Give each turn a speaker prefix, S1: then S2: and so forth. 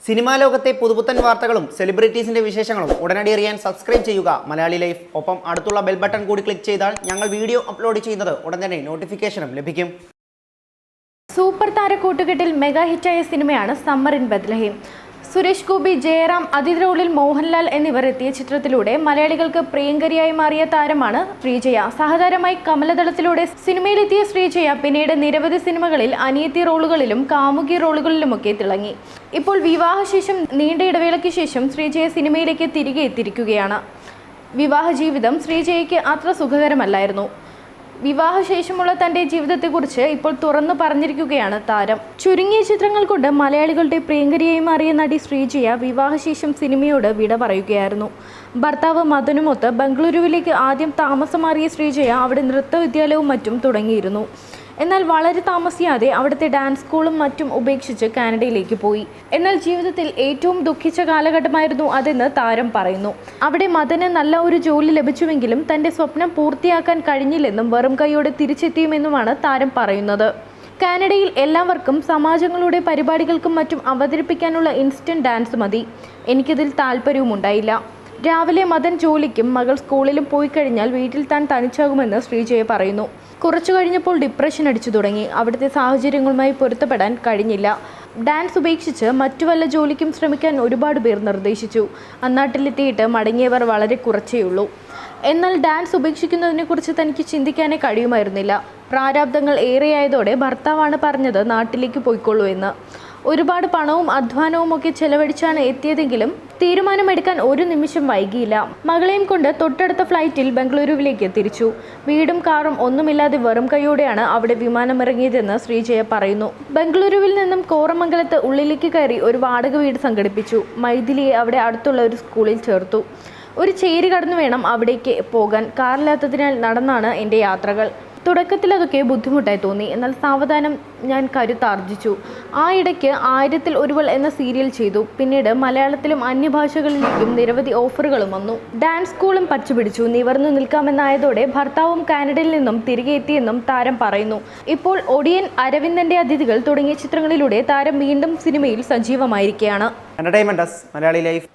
S1: Cinema ലോകത്തെ പുതുപുത്തൻ വാർത്തകളും സെലിബ്രിറ്റീസിന്റെ വിശേഷങ്ങളും ഉടനടി അറിയാൻ സബ്സ്ക്രൈബ് ചെയ്യുക മലയാളി ലൈഫ്. ഒപ്പം അടുത്തുള്ള ബെൽ ബട്ടൺ കൂടി ക്ലിക്ക് ചെയ്താൽ ഞങ്ങൾ വീഡിയോ അപ്ലോഡ് ചെയ്യുന്നത് ഉടൻ തന്നെ നോട്ടിഫിക്കേഷനും ലഭിക്കും.
S2: സൂപ്പർ താര കൂട്ടുകെട്ടിൽ മെഗാ ഹിറ്റായ സിനിമയാണ് summer in Bethlehem. Suresh Gopi, Jayaram, അതിഥി റോളിൽ മോഹൻലാൽ എന്നിവർ എത്തിയ ചിത്രത്തിലൂടെ മലയാളികൾക്ക് പ്രിയങ്കരിയായി മാറിയ താരമാണ് ശ്രീജയ. സഹതാരമായി കമലദളത്തിലൂടെ സിനിമയിലെത്തിയ ശ്രീജയ പിന്നീട് നിരവധി സിനിമകളിൽ അനിയത്തി റോളുകളിലും കാമുകി റോളുകളിലുമൊക്കെ തിളങ്ങി. ഇപ്പോൾ വിവാഹശേഷം നീണ്ട ഇടവേളയ്ക്ക് ശേഷം ശ്രീജയ സിനിമയിലേക്ക് തിരികെ എത്തിയിരിക്കുകയാണ്. വിവാഹ ജീവിതം ശ്രീജയയ്ക്ക് അത്ര സുഖകരമല്ലായിരുന്നു. വിവാഹശേഷമുള്ള തൻ്റെ ജീവിതത്തെക്കുറിച്ച് ഇപ്പോൾ തുറന്നു പറഞ്ഞിരിക്കുകയാണ് താരം. ചുരുങ്ങിയ ചിത്രങ്ങൾ കൊണ്ട് മലയാളികളുടെ പ്രിയങ്കരിയായി മാറിയ നടി ശ്രീജയ വിവാഹശേഷം സിനിമയോട് വിട പറയുകയായിരുന്നു. ഭർത്താവ് മദനുമൊത്ത് ബംഗളൂരുവിലേക്ക് ആദ്യം താമസം മാറിയ ശ്രീജയ അവിടെ നൃത്തവിദ്യാലയവും മറ്റും തുടങ്ങിയിരുന്നു. എന്നാൽ വളരെ താമസിയാതെ അവിടുത്തെ ഡാൻസ് സ്കൂളും മറ്റും ഉപേക്ഷിച്ച് കാനഡയിലേക്ക് പോയി. എന്നാൽ ജീവിതത്തിൽ ഏറ്റവും ദുഃഖിച്ച കാലഘട്ടമായിരുന്നു അതെന്ന് താരം പറയുന്നു. അവിടെ മദന് നല്ല ഒരു ജോലി ലഭിച്ചുവെങ്കിലും തൻ്റെ സ്വപ്നം പൂർത്തിയാക്കാൻ കഴിഞ്ഞില്ലെന്നും വെറും കൈയോടെ തിരിച്ചെത്തിയുമെന്നുമാണ് താരം പറയുന്നത്. കാനഡയിൽ എല്ലാവർക്കും സമാജങ്ങളുടെ പരിപാടികൾക്കും മറ്റും അവതരിപ്പിക്കാനുള്ള ഇൻസ്റ്റന്റ് ഡാൻസ് മതി. എനിക്കതിൽ താല്പര്യവുമുണ്ടായില്ല. രാവിലെ മദൻ ജോലിക്കും മകൾ സ്കൂളിലും പോയി കഴിഞ്ഞാൽ വീട്ടിൽ താൻ തനിച്ചാകുമെന്ന് ശ്രീജയ പറയുന്നു. കുറച്ചു കഴിഞ്ഞപ്പോൾ ഡിപ്രഷൻ അടിച്ചു തുടങ്ങി. അവിടുത്തെ സാഹചര്യങ്ങളുമായി പൊരുത്തപ്പെടാൻ കഴിഞ്ഞില്ല. ഡാൻസ് ഉപേക്ഷിച്ച് മറ്റു വല്ല ജോലിക്കും ശ്രമിക്കാൻ ഒരുപാട് പേർ നിർദ്ദേശിച്ചു. അന്നാട്ടിലെത്തിയിട്ട് മടങ്ങിയവർ വളരെ കുറച്ചേയുള്ളൂ. എന്നാൽ ഡാൻസ് ഉപേക്ഷിക്കുന്നതിനെക്കുറിച്ച് തനിക്ക് ചിന്തിക്കാനേ കഴിയുമായിരുന്നില്ല. പ്രാരാബ്ദങ്ങൾ ഏറെയായതോടെ ഭർത്താവാണ് പറഞ്ഞത് നാട്ടിലേക്ക് പോയിക്കൊള്ളൂ എന്ന്. ഒരുപാട് പണവും അധ്വാനവും ഒക്കെ ചെലവഴിച്ചാണ് എത്തിയതെങ്കിലും തീരുമാനമെടുക്കാൻ ഒരു നിമിഷം വൈകിയില്ല. മകളെയും കൊണ്ട് തൊട്ടടുത്ത ഫ്ലൈറ്റിൽ ബംഗളൂരുവിലേക്ക് തിരിച്ചു. വീടും കാറും ഒന്നുമില്ലാതെ വെറും കൈയോടെയാണ് അവിടെ വിമാനമിറങ്ങിയതെന്ന് ശ്രീജയ പറയുന്നു. ബംഗളൂരുവിൽ നിന്നും കോറമംഗലത്ത് ഉള്ളിലേക്ക് കയറി ഒരു വാടക വീട് സംഘടിപ്പിച്ചു. മൈഥിലിയെ അവിടെ അടുത്തുള്ള ഒരു സ്കൂളിൽ ചേർത്തു. ഒരു ചേരി കടന്നു വേണം അവിടേക്ക് പോകാൻ. കാറില്ലാത്തതിനാൽ നടന്നാണ് എൻ്റെ യാത്രകൾ. തുടക്കത്തിൽ അതൊക്കെ ബുദ്ധിമുട്ടായി തോന്നി. എന്നാൽ സാവധാനം ഞാൻ കരുത്താർജിച്ചു. ആ ഇടയ്ക്ക് 1000ൽ ഒരുവൾ എന്ന സീരിയൽ ചെയ്തു. പിന്നീട് മലയാളത്തിലും അന്യഭാഷകളിലേക്കും നിരവധി ഓഫറുകളും വന്നു. ഡാൻസ് സ്കൂളും പച്ചുപിടിച്ചു. നിവർന്നു നിൽക്കാമെന്നായതോടെ ഭർത്താവും കാനഡയിൽ നിന്നും തിരികെ എത്തിയെന്നും താരം പറയുന്നു. ഇപ്പോൾ ഒടിയൻ, അരവിന്ദന്റെ അതിഥികൾ തുടങ്ങിയ ചിത്രങ്ങളിലൂടെ താരം വീണ്ടും സിനിമയിൽ സജീവമായിരിക്കുകയാണ്.
S1: Entertainment desk Malayali life.